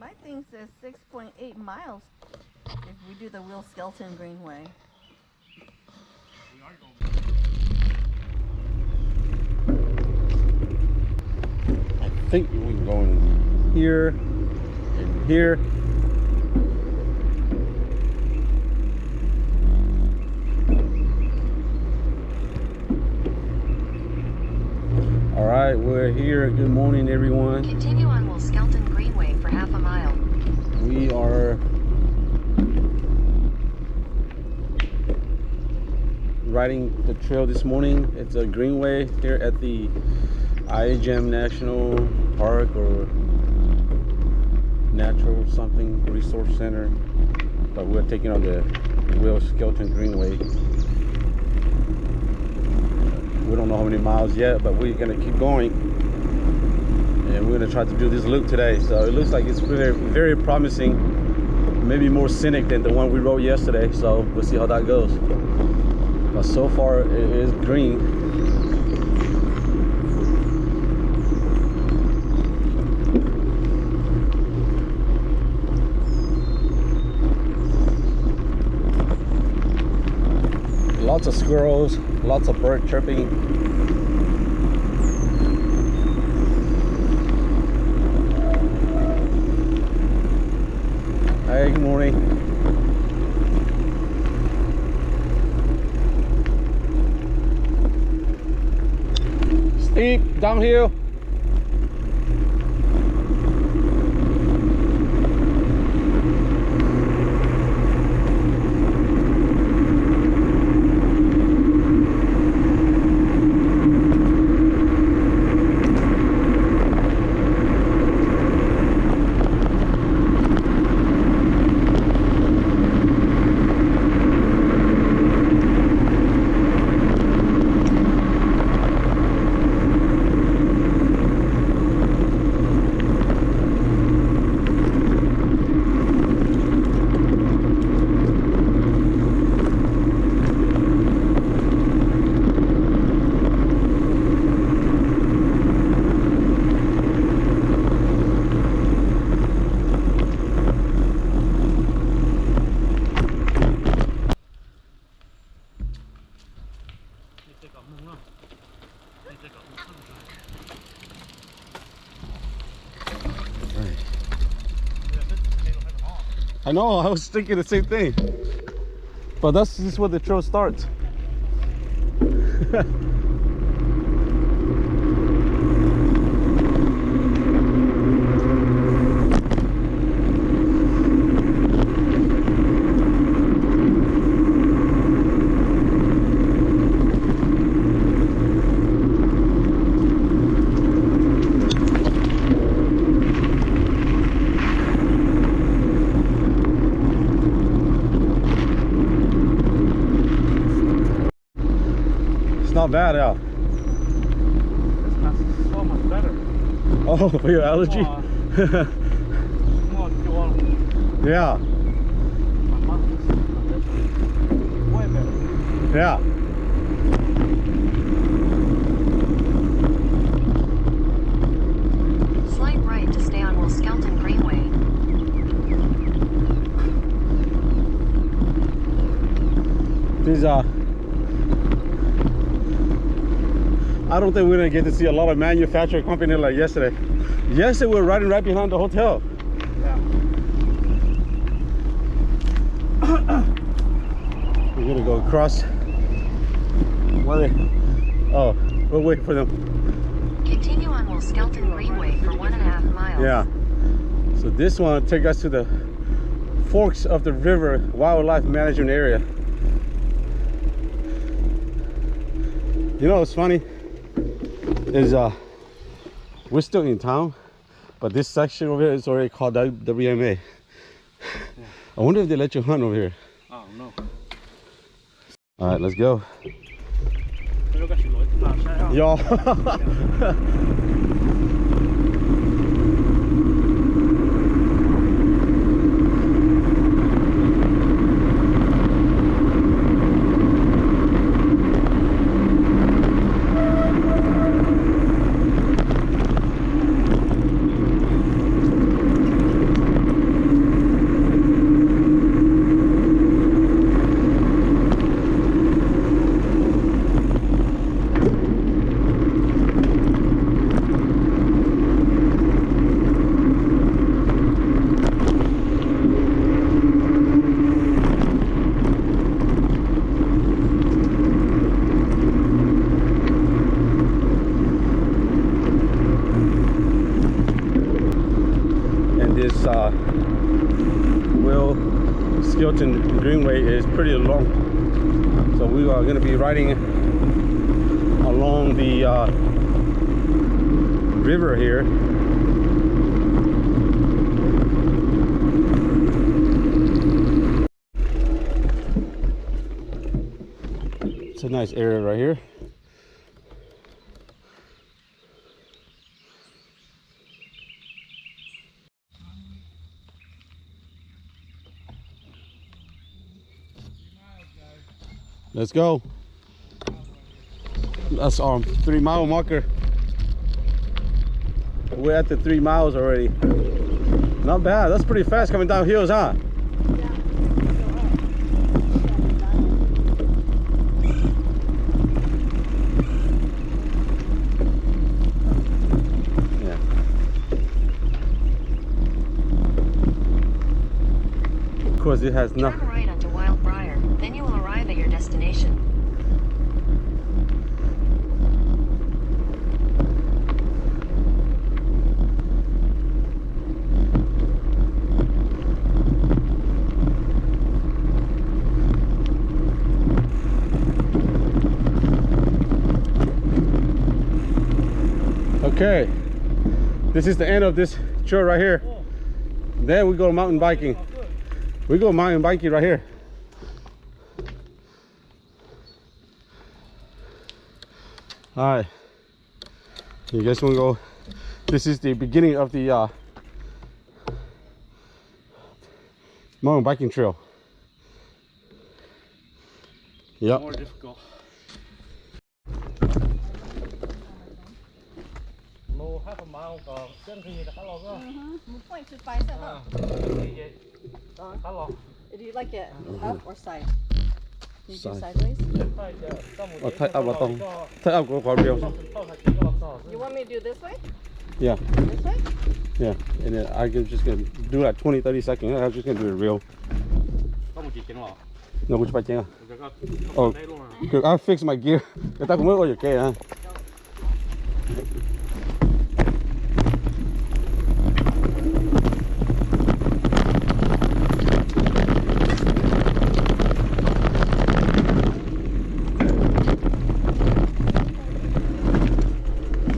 My thing says 6.8 miles if we do the Will Skelton Greenway. We are going. I think we can go in here and here. All right, we're here. Good morning, everyone. Continue on Will Skelton Greenway for half a mile. We are riding the trail this morning. It's a greenway here at the Ijams National Park or Natural something Resource Center, but we're taking on the Will Skelton Greenway. We don't know how many miles yet, but we're gonna keep going, and we're gonna try to do this loop today. So it looks like it's very, very promising. Maybe more scenic than the one we rode yesterday. So we'll see how that goes. But so far it is green. Lots of squirrels, lots of bird chirping. Hey, good morning. Steep downhill. I know, I was thinking the same thing. But this is where the trail starts. Not bad, yeah. This mess is so much better. Oh, for your allergy? Yeah. Way better. Yeah. Slight right to stay on Will Skelton Greenway. These I don't think we're gonna get to see a lot of manufacturing company like yesterday. Yesterday we were riding right behind the hotel. Yeah. We're gonna go across. Oh, we'll wait for them. Continue on Will Skelton Greenway for 1.5 miles. Yeah. So this one will take us to the Forks of the River Wildlife Management Area. You know what's funny? Is we're still in town, but this section over here is already called WMA. Yeah. I wonder if they let you hunt over here. Oh no. All right, let's go. Yo. this Will Skeleton Greenway is pretty long. So we are going to be riding along the river here. It's a nice area right here. Let's go. That's our 3-mile marker. We're at the 3 miles already. Not bad. That's pretty fast coming down hills, huh? Yeah. Of course, it has nothing. Turn right onto Wild Briar, then you will arrive at your destination. Okay, this is the end of this trail right here. Then we go mountain biking. We go mountain biking right here. All right, you guys want to go? This is the beginning of the mountain biking trail. Yep. More difficult. Lô half a mile còn trên khi khá lâu cơ. Một point to five set up. Khá lâu. Do you like it up or side? You do Side. sideways? Thay ấp vào tông. Thay ấp của quả rêu. You want me to do this way? Yeah, This way? yeah. And then just gonna do like 20-30 seconds. I'm just gonna do it real. Có một chị chỉnh lọ. No, which part chén? Ồ. Oh, good. I fixed my gear. Người ta cũng mới có cái hả?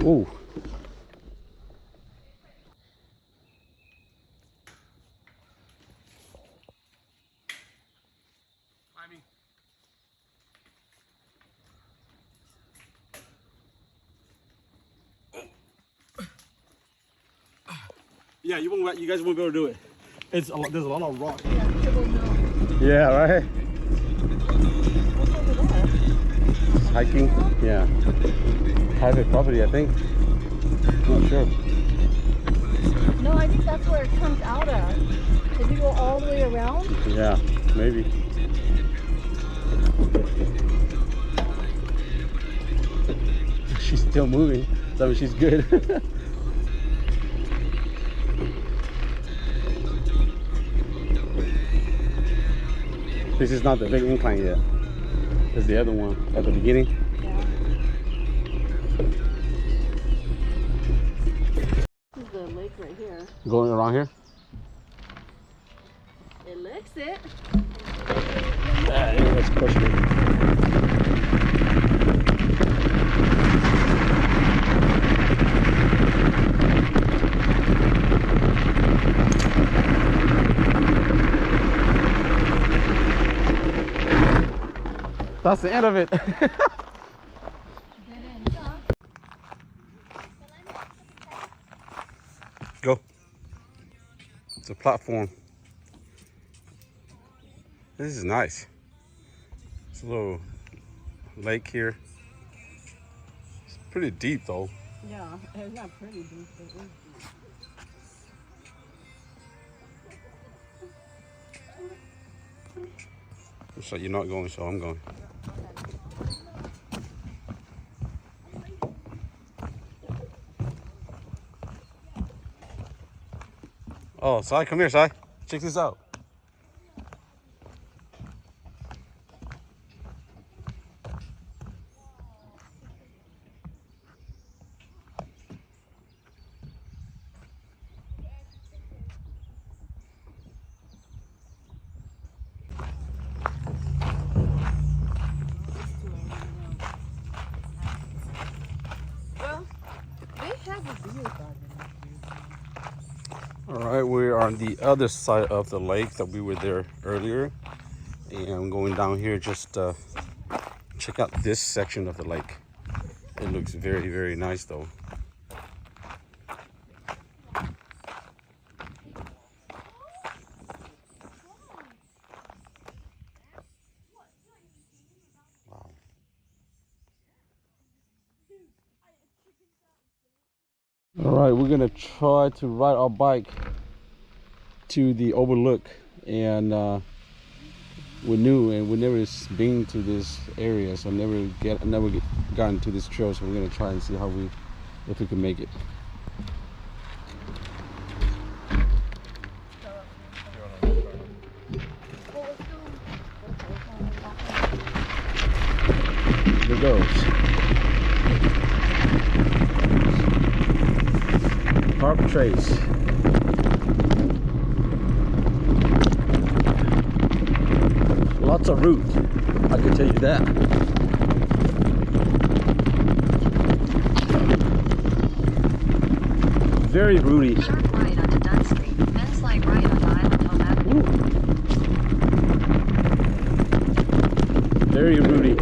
Oh. Yeah, you guys won't be able to do it. There's a lot of rock. Yeah, right. Hiking. Yeah. Private property, I think. Not sure. No, I think that's where it comes out of. If you go all the way around. Yeah, maybe. She's still moving. So I mean, she's good. This is not the big incline yet. It's the other one at the beginning. Yeah. This is the lake right here. Going around here. It looks it. Let's push it. That's the end of it. Go. It's a platform. This is nice. It's a little lake here. It's pretty deep though. Yeah, it's not pretty deep, but it is deep. Looks like you're not going, so I'm going. Oh, Sai, come here, Sai. Check this out. All right, we're on the other side of the lake that we were there earlier, and I'm going down here just check out this section of the lake. It looks very, very nice though. Wow. All right, we're gonna try to ride our bike to the overlook, and we're new and we never been to this area, so never gotten to this trail, so we're gonna try and see if we can make it. There goes. Park trace. Lots of root, I can tell you that. Very rooty. Sharp right onto Dunn Street, then slight right onto Island Home Avenue. Very rooty.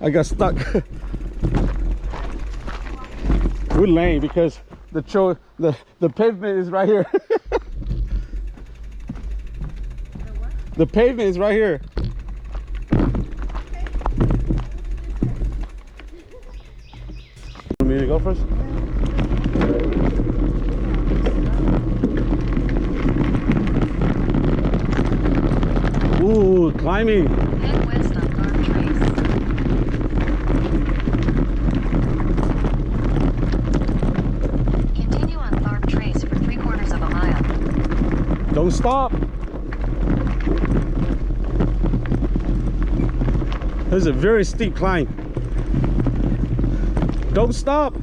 I got stuck. We're lame because the pavement is right here. The pavement is right here. Want me to go first? Ooh, climbing. Head west on Tharp Trace. Continue on Tharp Trace for 3/4 of a mile. Don't stop. This is a very steep climb. Don't stop.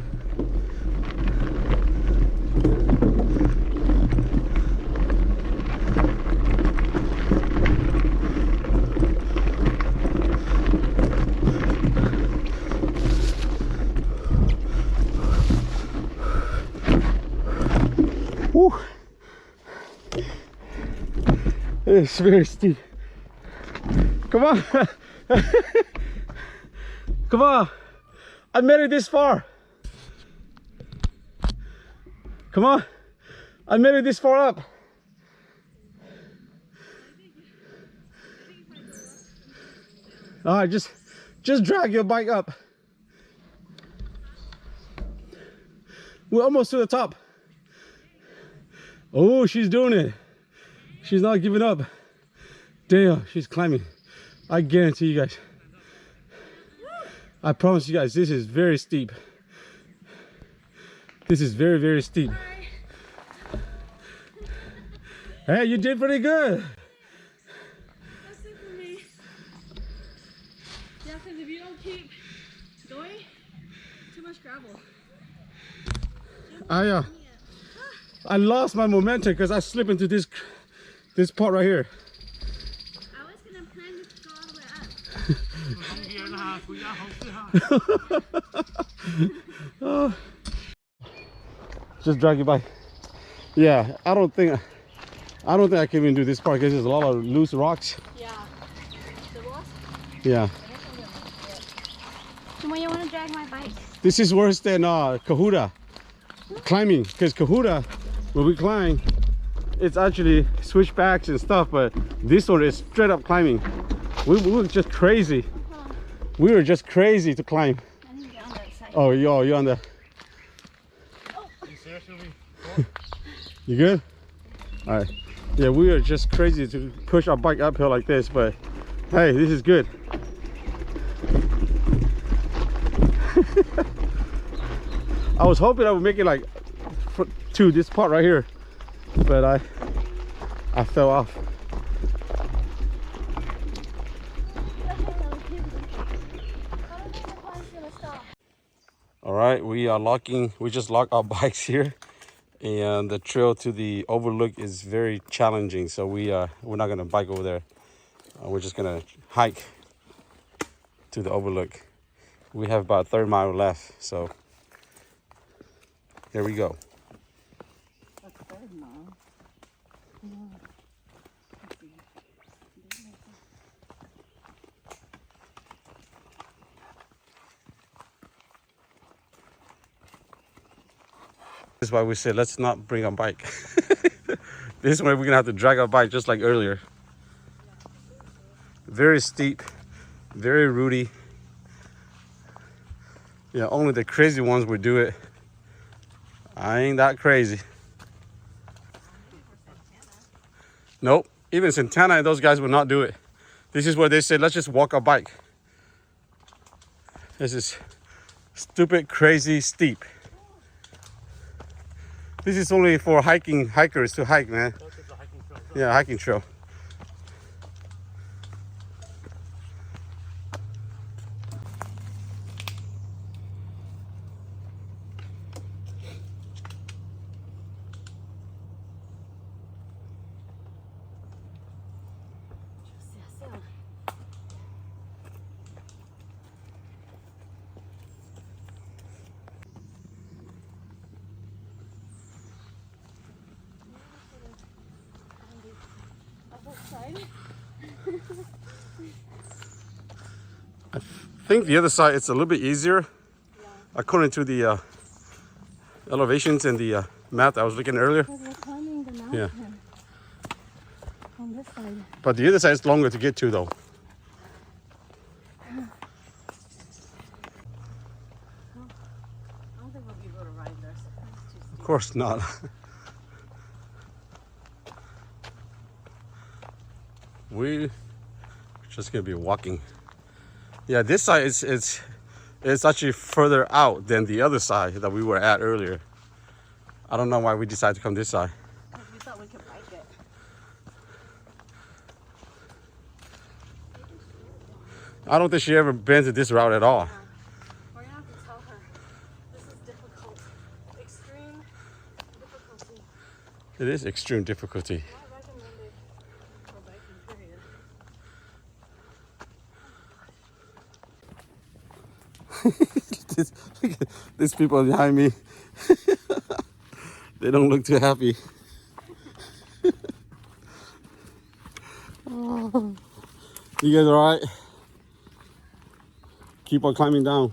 Woo. It's very steep. Come on. Come on. I made it this far. Come on. I made it this far up. All right, just drag your bike up. We're almost to the top. Oh, she's doing it. She's not giving up. Damn, she's climbing. I guarantee you guys. I promise you guys, this is very steep. This is very, very steep. Hey, you did pretty good. That's it for me. Yeah, because if you don't keep going, too much gravel. I lost my momentum because I slipped into this part right here. I was going to plan to go all the way up. Oh. Just drag your bike. Yeah, I don't think I can even do this part because there's a lot of loose rocks. Yeah. The rocks? Yeah. So when you want to drag my bike? This is worse than Cahuta climbing, because Cahuta, when we climb, it's actually switchbacks and stuff, but this one is straight up climbing. We were just crazy. We were just crazy to climb. I need to get on that side. Oh, you're on the. You good? All right. Yeah, we are just crazy to push our bike uphill like this, but hey, this is good. I was hoping I would make it like to this part right here, but I fell off. All right, we are locking. We just locked our bikes here, and the trail to the overlook is very challenging. So we're not gonna bike over there. We're just gonna hike to the overlook. We have about 30 miles left, so here we go. That's 30 miles. This is why we said let's not bring our bike. This way we're gonna have to drag our bike just like earlier. Very steep, very rooty. Yeah, only the crazy ones would do it. I ain't that crazy. Nope, even Santana and those guys would not do it. This is where they said let's just walk our bike. This is stupid, crazy, steep. This is only for hikers to hike, man. Yeah, hiking trail. I think the other side it's a little bit easier, according to the elevations and the map I was looking at earlier. Because we're climbing the mountain. Yeah. On this side. But the other side is longer to get to, though. I don't think we'll be able to ride there. So it's too steep. Of course not. We're just gonna be walking. Yeah, this side it's actually further out than the other side that we were at earlier. I don't know why we decided to come this side. Because we thought we could bike it. I don't think she ever been to this route at all. We're gonna have to tell her this is difficult. Extreme difficulty. It is extreme difficulty. Not recommended for biking, period. These people behind me, they don't look too happy. Oh. You guys all right? Keep on climbing down.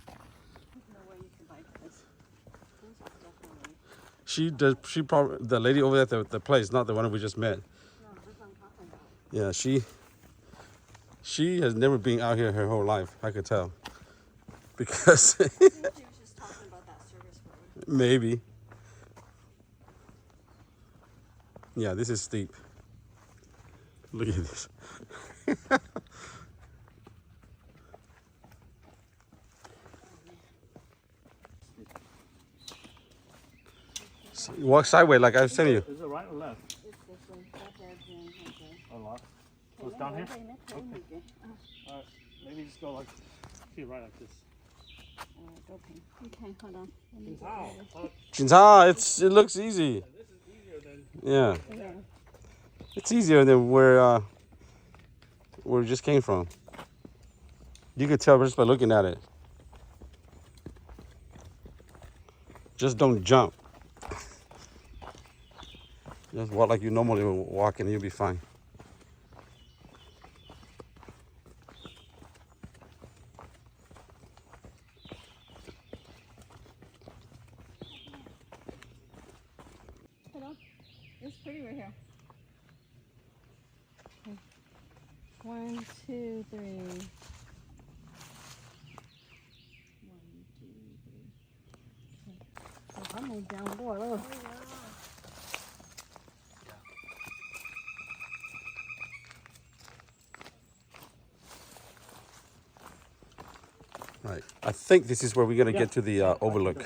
There's no way you can bike this. This is definitely. She does. She probably the lady over there at the place, not the one we just met. No, that's what I'm talking about. Yeah, she has never been out here her whole life. I could tell, because I think she was just talking about that service road. maybe. Yeah, this is steep. Look at this. So you walk sideways like I was telling you. Is it right or left? It's this one. That's our gym. Okay. Or left? So it's down here? Okay. Alright, maybe just go like, here, right like this. Okay, hold on. Let me Wow. It looks easy. This is easier than... Yeah, yeah. it's easier than where we just came from. You could tell just by looking at it. Just don't jump. Just walk like you normally would walk and you'll be fine. Hold on. It's pretty right here. Okay. 1, 2, 3. 1, 2, 3. Okay. I'm going down more. Look. Right. I think this is where we're gonna get to the overlook.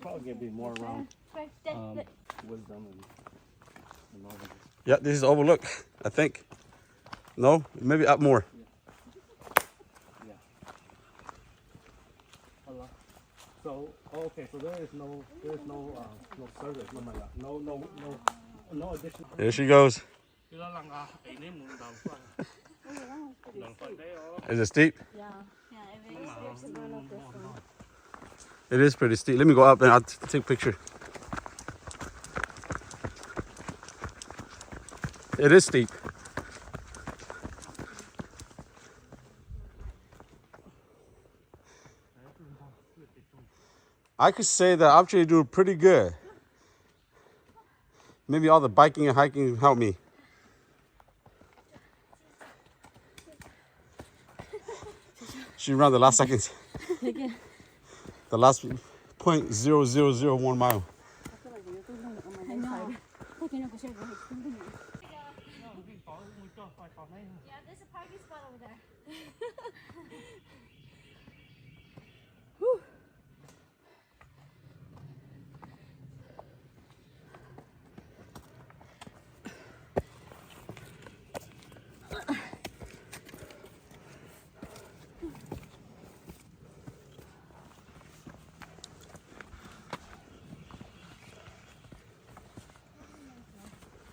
Probably gonna be more around Wisdom and Northern. Yeah, this is overlook. I think. No, maybe up more. Yeah. So okay, so there is no service, no my God. No additional. There she goes. Is it steep? Yeah. Yeah, it is. You have to run up this one. It is pretty steep. Let me go up and I'll take a picture. It is steep. I could say that I'm actually doing pretty good. Maybe all the biking and hiking helped me. She ran the last seconds. The last 0.0001 mile. I know. Yeah, there's a parking spot over there.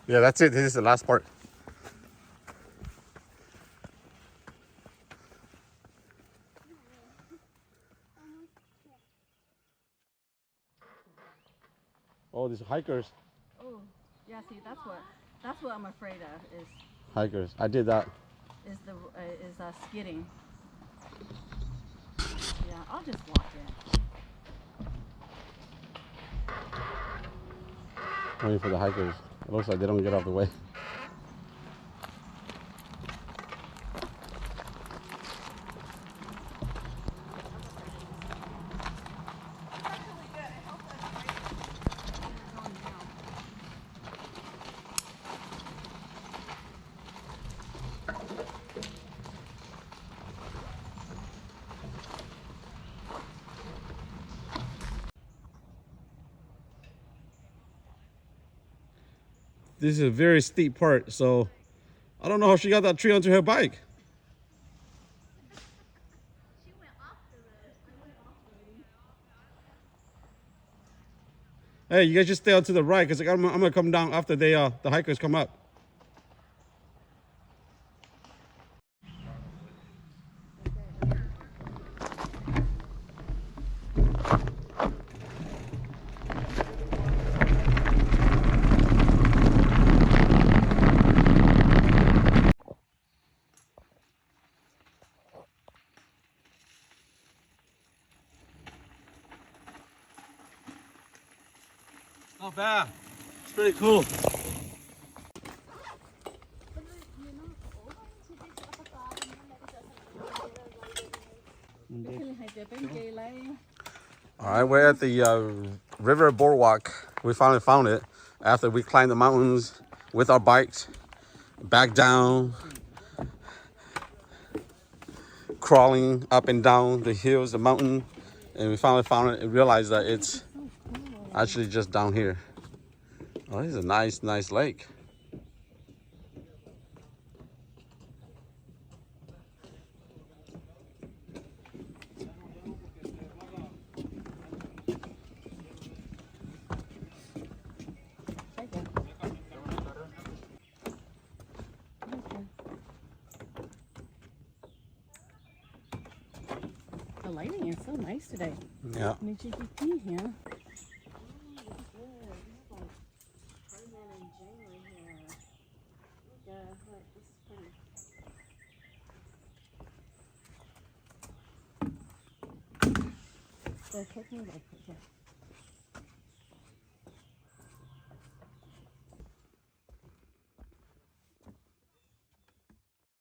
Yeah, that's it. This is the last part. Oh, these hikers. Oh, yeah. See, that's what I'm afraid of is Hikers. I did that. Skidding. Yeah, I'll just walk in. Waiting for the hikers. It looks like they don't get out of the way. This is a very steep part, so I don't know how she got that tree onto her bike. She went off the road. Hey, you guys just stay out to the right, because I'm gonna come down after the hikers come up. Not bad. It's pretty cool. All right, we're at the river boardwalk. We finally found it after we climbed the mountains with our bikes, back down, crawling up and down the hills, the mountain, and we finally found it and realized that it's actually just down here. Oh, this is a nice lake. The lighting is so nice today. Yeah. Yeah. They're taking like